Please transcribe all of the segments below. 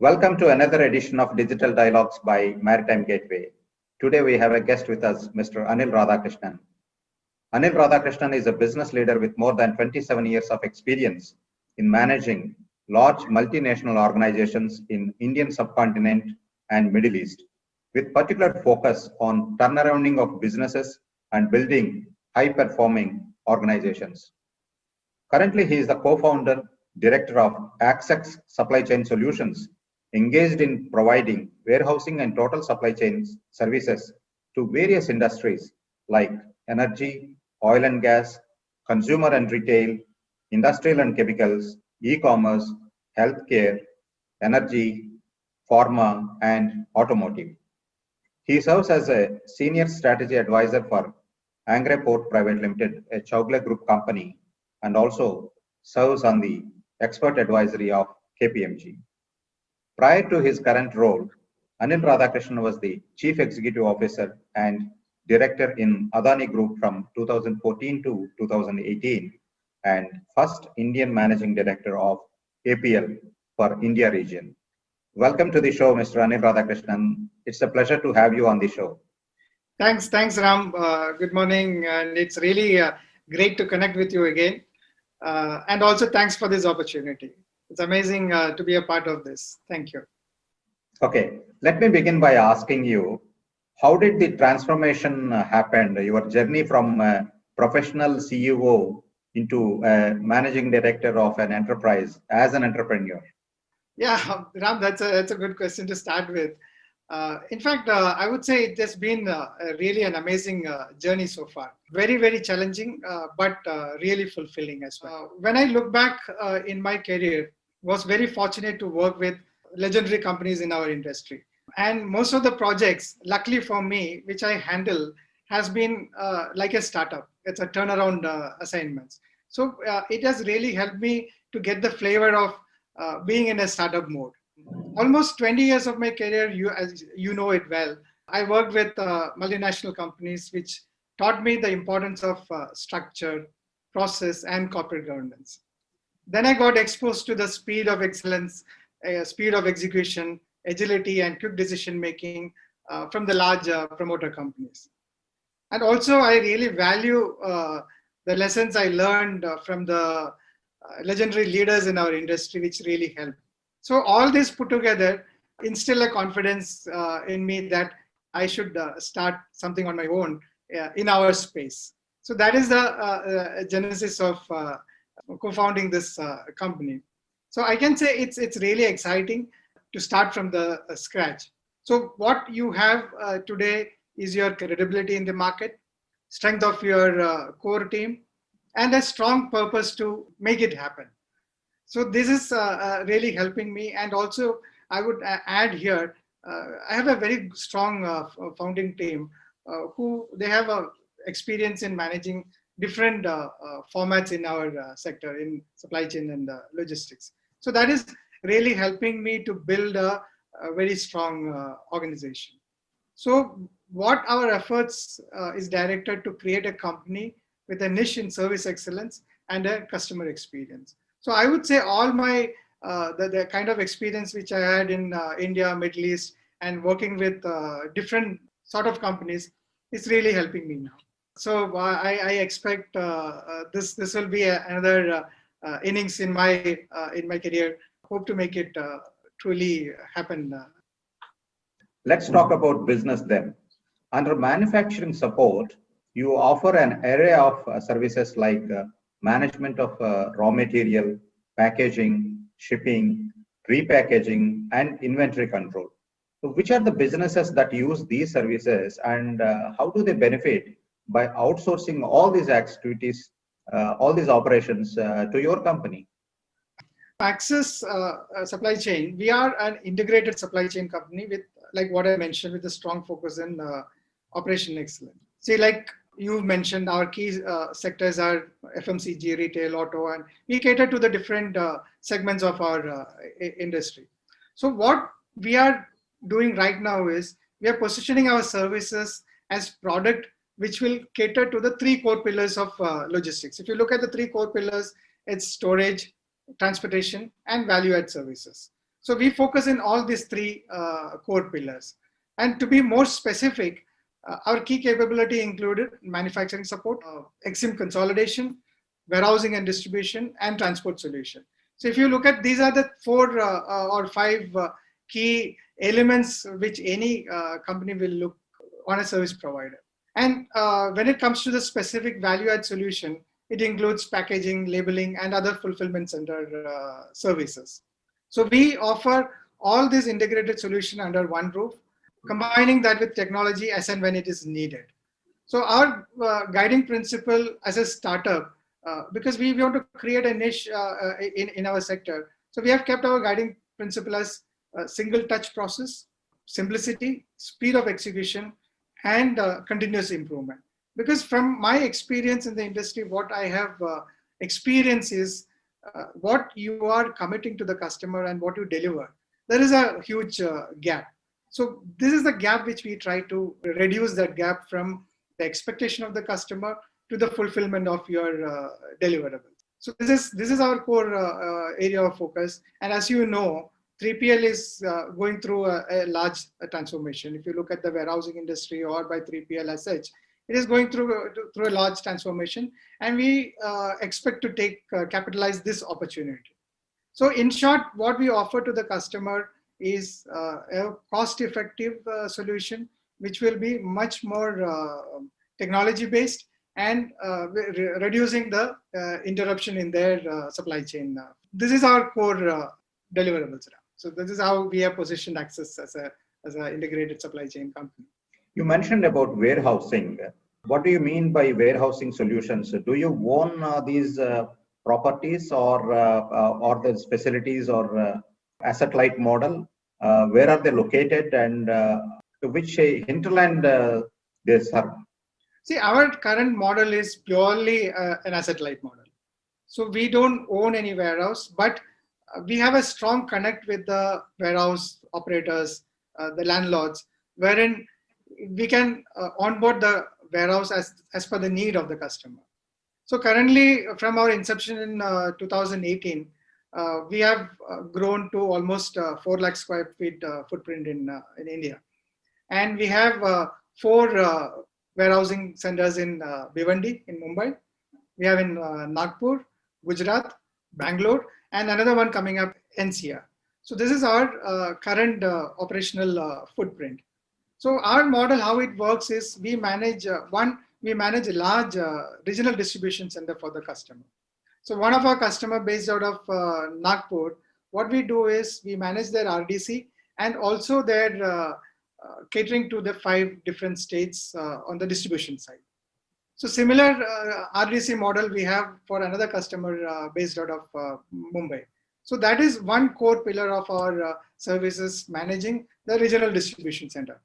Welcome to another edition of Digital Dialogues by Maritime Gateway. Today we have a guest with us, Mr. Anil Radhakrishnan. Anil Radhakrishnan is a business leader with more than 27 years of experience in managing large multinational organizations in Indian subcontinent and Middle East, with particular focus on turnarounding of businesses and building high-performing organizations. Currently, he is the co-founder, director of Access Supply Chain Solutions, engaged in providing warehousing and total supply chain services to various industries like energy, oil and gas, consumer and retail, industrial and chemicals, e-commerce, healthcare, energy, pharma, and automotive. He serves as a senior strategy advisor for Angre Port Private Limited, a Chowgla Group company, and also serves on the expert advisory of KPMG. Prior to his current role, Anil Radhakrishnan was the Chief Executive Officer and Director in Adani Group from 2014 to 2018 and first Indian Managing Director of APL for India region. Welcome to the show, Mr. Anil Radhakrishnan. It's a pleasure to have you on the show. Thanks, Ram. Good morning, and it's really great to connect with you again. And also, thanks for this opportunity. It's amazing to be a part of this. Thank you. Okay, let me begin by asking you, how did the transformation happen? Your journey from professional CEO into managing director of an enterprise as an entrepreneur? Yeah, Ram, that's a good question to start with. In fact, I would say it has been really an amazing journey so far. Very, very challenging, but really fulfilling as well. When I look back in my career, was very fortunate to work with legendary companies in our industry. And most of the projects, luckily for me, which I handle, has been like a startup. It's a turnaround assignments. So it has really helped me to get the flavor of being in a startup mode. Almost 20 years of my career, as you know it well, I worked with multinational companies, which taught me the importance of structure, process, and corporate governance. Then I got exposed to the speed of excellence, speed of execution, agility, and quick decision making from the large promoter companies. And also, I really value the lessons I learned from the legendary leaders in our industry, which really helped. So all this put together instill a confidence in me that I should start something on my own in our space. So that is the genesis of co-founding this company. So I can say it's really exciting to start from the scratch. So what you have today is your credibility in the market, strength of your core team, and a strong purpose to make it happen. So this is really helping me. And also, I would add here, I have a very strong founding team who they have experience in managing different formats in our sector in supply chain and logistics. So that is really helping me to build a very strong organization. So what our efforts is directed to create a company with a niche in service excellence and a customer experience. So I would say all my the kind of experience which I had in India, Middle East, and working with different sort of companies is really helping me now. So I expect this will be another innings in my career. Hope to make it truly happen. Let's talk about business then. Under manufacturing support, you offer an array of services like management of raw material, packaging, shipping, repackaging, and inventory control. So which are the businesses that use these services, and how do they benefit by outsourcing all these activities, all these operations to your company? Access Supply Chain, we are an integrated supply chain company with, like what I mentioned, with a strong focus in operation excellence. See, like you mentioned, our key sectors are FMCG, retail, auto, and we cater to the different segments of our industry. So what we are doing right now is we are positioning our services as product which will cater to the three core pillars of logistics. If you look at the three core pillars, it's storage, transportation, and value-add services. So we focus in all these three core pillars. And to be more specific, our key capability included manufacturing support, EXIM consolidation, warehousing and distribution, and transport solution. So if you look at, these are the four or five key elements which any company will look on a service provider. And when it comes to the specific value add solution, it includes packaging, labeling, and other fulfillment center services. So we offer all these integrated solution under one roof, combining that with technology as and when it is needed. So our guiding principle as a startup, because we want to create a niche in our sector, so we have kept our guiding principle as a single touch process, simplicity, speed of execution, and continuous improvement. Because from my experience in the industry, what I have experienced is what you are committing to the customer and what you deliver. There is a huge gap. So this is the gap which we try to reduce, that gap from the expectation of the customer to the fulfillment of your deliverables. So this is our core area of focus. And as you know, 3PL is going through a large transformation. If you look at the warehousing industry or by 3PL as such, it is going through a large transformation, and we expect to capitalize this opportunity. So in short, what we offer to the customer is a cost-effective solution, which will be much more technology-based and reducing the interruption in their supply chain. This is our core deliverables. So this is how we have positioned Axis as an integrated supply chain company. You mentioned about warehousing. What do you mean by warehousing solutions? Do you own these properties or these facilities or asset-light model? Where are they located, and to which hinterland they serve? See, our current model is purely an asset-light model. So we don't own any warehouse, but we have a strong connect with the warehouse operators, the landlords, wherein we can onboard the warehouse as per the need of the customer. So currently, from our inception in 2018, we have grown to almost 4 lakh square feet footprint in India. And we have 4 warehousing centers in Bhiwandi in Mumbai. We have in Nagpur, Gujarat, Bangalore, and another one coming up, NCR. So this is our current operational footprint. So our model, how it works is we manage a large regional distribution center for the customer. So one of our customer based out of Nagpur, what we do is we manage their RDC and also their catering to the 5 different states on the distribution side. So similar RDC model we have for another customer based out of Mumbai. So that is one core pillar of our services, managing the regional distribution center.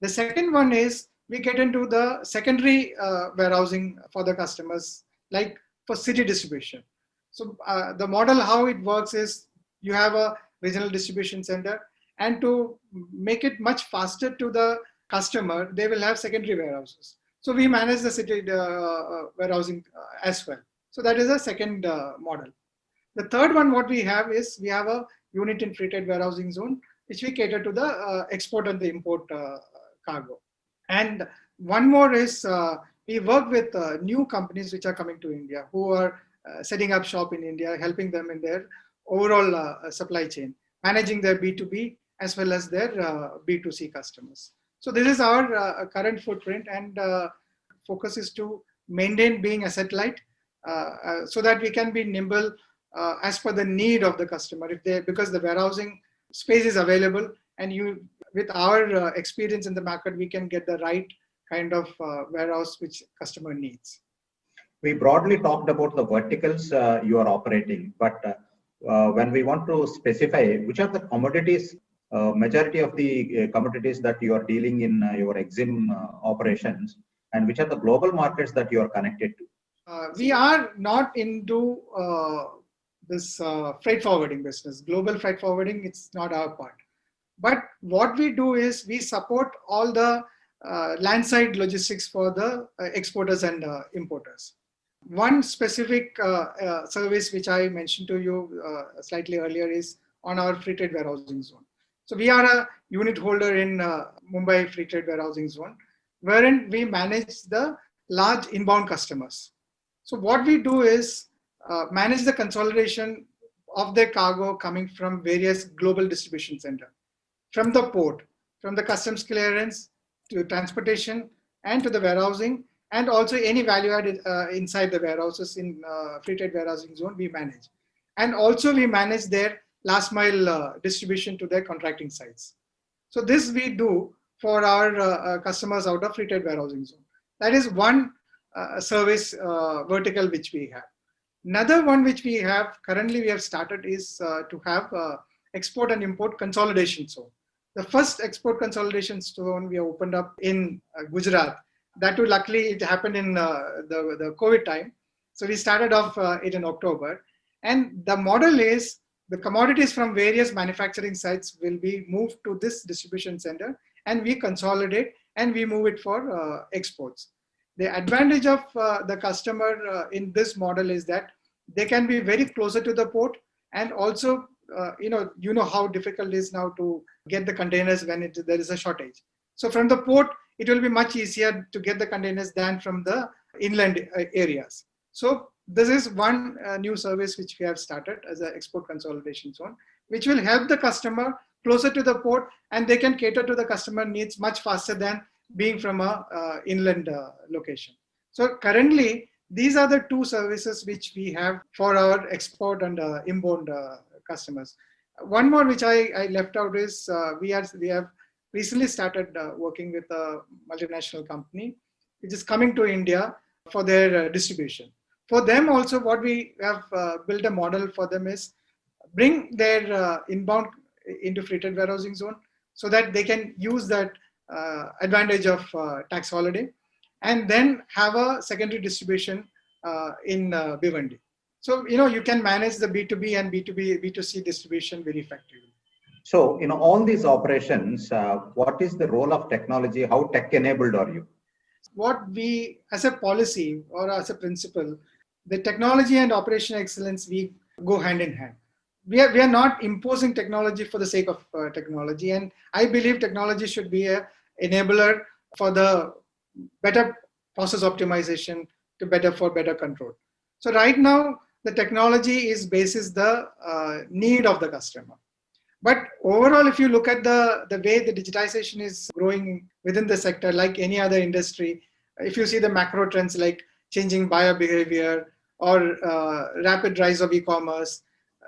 The second one is we get into the secondary warehousing for the customers, like for city distribution. So the model, how it works is you have a regional distribution center, and to make it much faster to the customer, they will have secondary warehouses. So we manage the city warehousing as well. So that is a second model. The third one, what we have is we have a unit in free trade warehousing zone, which we cater to the export and the import cargo. And one more is we work with new companies which are coming to India, who are setting up shop in India, helping them in their overall supply chain, managing their B2B as well as their B2C customers. So this is our current footprint, and focus is to maintain being asset light so that we can be nimble as per the need of the customer. Because the warehousing space is available, and with our experience in the market, we can get the right kind of warehouse which customer needs. We broadly talked about the verticals you are operating, but when we want to specify which are the commodities, majority of the commodities that you are dealing in your EXIM operations, and which are the global markets that you are connected to? We are not into this freight forwarding business. Global freight forwarding, it's not our part. But what we do is we support all the landside logistics for the exporters and importers. One specific service which I mentioned to you slightly earlier is on our free trade warehousing zone. So we are a unit holder in Mumbai free trade warehousing zone, wherein we manage the large inbound customers. So what we do is manage the consolidation of their cargo coming from various global distribution center, from the port, from the customs clearance to transportation and to the warehousing, and also any value added inside the warehouses in free trade warehousing zone we manage. And also we manage their last mile distribution to their contracting sites. So this we do for our customers out of free trade warehousing zone. That is one service vertical which we have. Another one which we have currently we have started is to have export and import consolidation zone. The first export consolidation zone we opened up in Gujarat. That too, luckily, it happened in the COVID time. So we started off it in October. And the model is the commodities from various manufacturing sites will be moved to this distribution center, and we consolidate and we move it for exports. The advantage of the customer in this model is that they can be very closer to the port, and also you know how difficult it is now to get the containers when there is a shortage. So from the port, it will be much easier to get the containers than from the inland areas. So this is one new service which we have started as an export consolidation zone, which will help the customer closer to the port, and they can cater to the customer needs much faster than being from a inland location. So currently, these are the two services which we have for our export and inbound customers. One more which I left out is we have recently started working with a multinational company which is coming to India for their distribution. For them also, what we have built a model for them is bring their inbound into free trade warehousing zone so that they can use that advantage of tax holiday, and then have a secondary distribution in Bhiwandi. So, you can manage the B2B and B2C distribution very effectively. So, all these operations, what is the role of technology? How tech enabled are you? What we, as a policy or as a principle, the technology and operational excellence, we go hand in hand. We are not imposing technology for the sake of technology. And I believe technology should be an enabler for the better process optimization for better control. So right now, the technology is basis the need of the customer. But overall, if you look at the way the digitization is growing within the sector, like any other industry, if you see the macro trends like changing buyer behavior or rapid rise of e-commerce,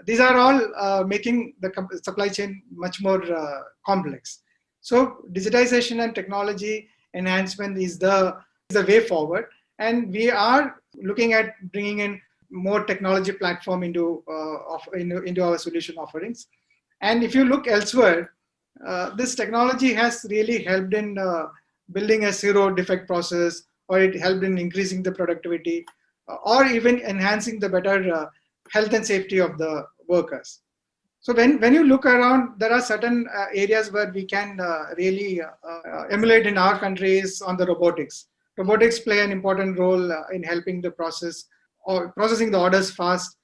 these are all making the supply chain much more complex. So digitization and technology enhancement is the way forward. And we are looking at bringing in more technology platform into our solution offerings. And if you look elsewhere, this technology has really helped in building a zero defect process, or it helped in increasing the productivity, or even enhancing the better health and safety of the workers. So when you look around, there are certain areas where we can really emulate in our countries on the robotics. Robotics play an important role in helping the process or processing the orders fast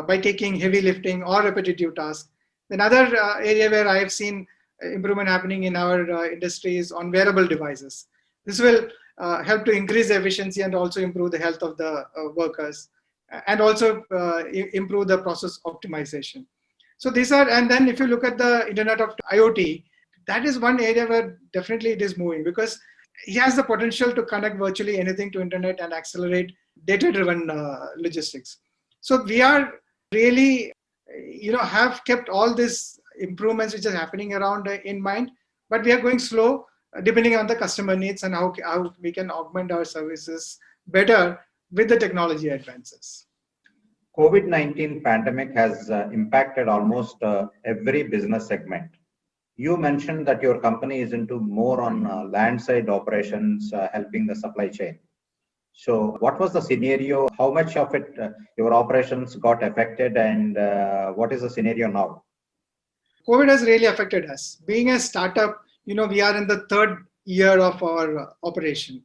by taking heavy lifting or repetitive tasks. Another area where I have seen improvement happening in our industry is on wearable devices. This will help to increase the efficiency and also improve the health of the workers, and also improve the process optimization. So these are, and then if you look at the Internet of IoT, that is one area where definitely it is moving, because it has the potential to connect virtually anything to internet and accelerate data-driven logistics. So we are really, have kept all these improvements which are happening around in mind, but we are going slow depending on the customer needs and how we can augment our services better with the technology advances. COVID-19 pandemic has impacted almost every business segment. You mentioned that your company is into more on landside operations, helping the supply chain. So what was the scenario? How much of it your operations got affected, and what is the scenario now? COVID has really affected us. Being a startup, we are in the third year of our operation.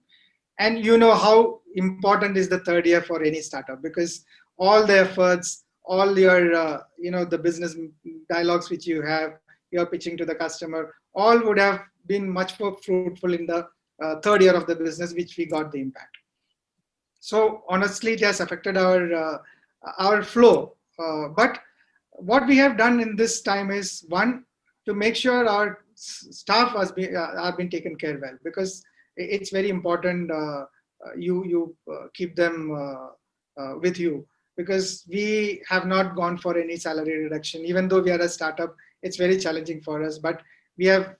And you know how important is the third year for any startup, because all the efforts, all your, the business dialogues which you're pitching to the customer, all would have been much more fruitful in the third year of the business, which we got the impact. So honestly, it has affected our flow. But what we have done in this time is, one, to make sure our staff have been taken care well, because it's very important you keep them with you, because we have not gone for any salary reduction. Even though we are a startup, it's very challenging for us, but we have,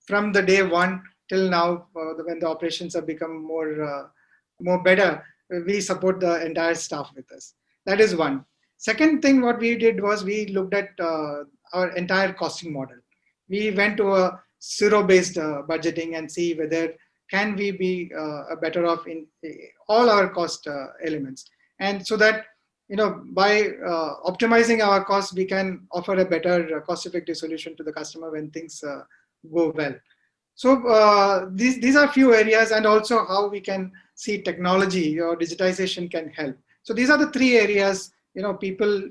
from the day one till now, when the operations have become more better, we support the entire staff with us. That is one. Second thing, what we did was we looked at our entire costing model. We went to a zero-based budgeting and see whether can we be better off in all our cost elements. And so that, by optimizing our costs, we can offer a better cost-effective solution to the customer when things go well. So these are few areas, and also how we can see technology or digitization can help. So these are the three areas, people,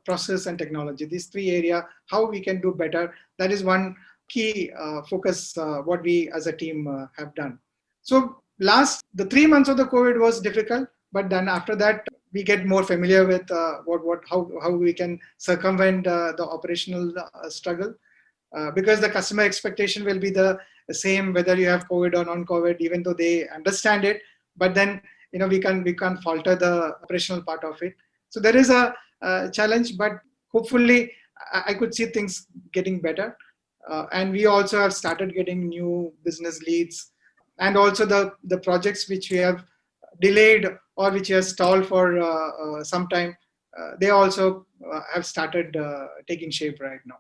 process, and technology. These three areas, how we can do better. That is one key focus what we as a team have done. So the 3 months of the COVID was difficult, but then after that we get more familiar with how we can circumvent the operational struggle. Because the customer expectation will be the same whether you have COVID or non-COVID, even though they understand it. But then we can't falter the operational part of it. So there is a challenge, but hopefully I could see things getting better. And we also have started getting new business leads, and also the projects which we have delayed or which have stalled for some time, they also have started taking shape right now.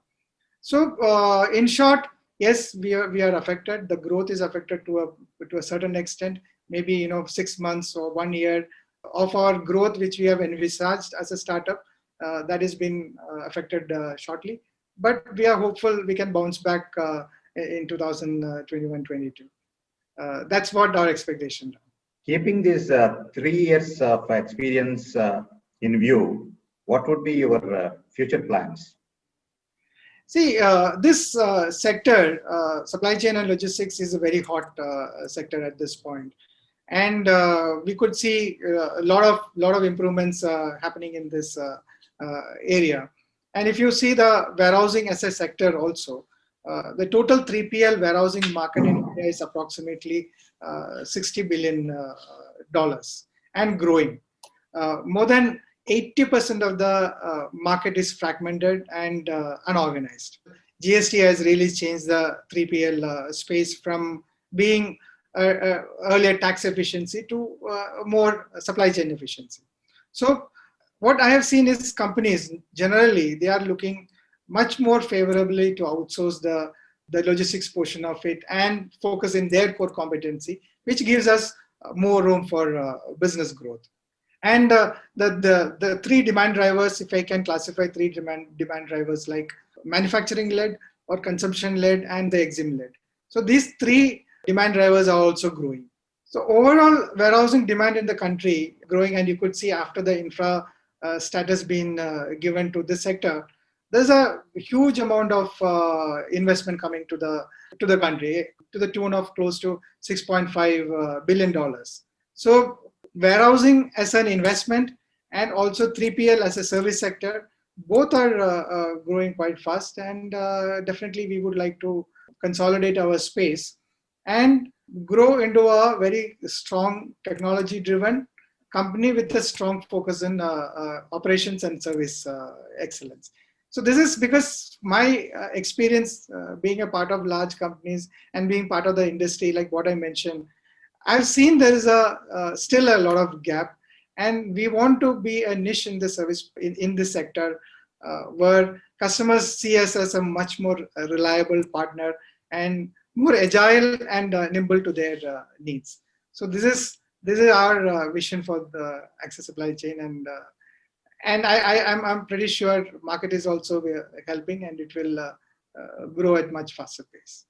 So in short, yes, we are affected. The growth is affected to a certain extent. Maybe 6 months or 1 year of our growth, which we have envisaged as a startup, that is being affected shortly. But we are hopeful we can bounce back in 2021-22. That's what our expectation. Keeping these 3 years of experience in view, what would be your future plans? See, this sector, supply chain and logistics, is a very hot sector at this point. And we could see a lot of improvements happening in this area. And if you see the warehousing as a sector also, the total 3PL warehousing market in India is approximately $60 billion and growing. More than 80% of the market is fragmented and unorganized. GST has really changed the 3PL space from being earlier tax efficiency to more supply chain efficiency. So what I have seen is companies generally, they are looking much more favorably to outsource the logistics portion of it and focus in their core competency, which gives us more room for business growth. And the three demand drivers, if I can classify three demand drivers, like manufacturing led or consumption led and the EXIM led. So these three demand drivers are also growing. So overall warehousing demand in the country growing, and you could see after the infra status being given to this sector, there's a huge amount of investment coming to the country to the tune of close to $6.5 billion. So warehousing as an investment and also 3PL as a service sector, both are growing quite fast, and definitely we would like to consolidate our space and grow into a very strong technology driven company with a strong focus in operations and service excellence. So this is because my experience being a part of large companies and being part of the industry, like what I mentioned, I've seen there is still a lot of gap, and we want to be a niche in the service in this sector where customers see us as a much more reliable partner and more agile and nimble to their needs. So this is our vision for the Access Supply Chain, and I'm pretty sure market is also helping, and it will grow at much faster pace.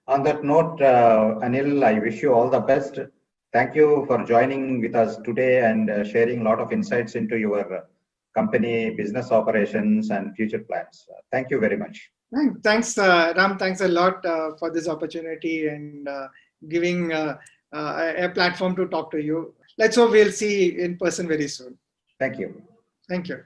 On that note, Anil, I wish you all the best. Thank you for joining with us today and sharing a lot of insights into your company, business operations, and future plans. Thank you very much. Thanks, Ram. Thanks a lot for this opportunity and giving a platform to talk to you. Let's hope we'll see in person very soon. Thank you. Thank you.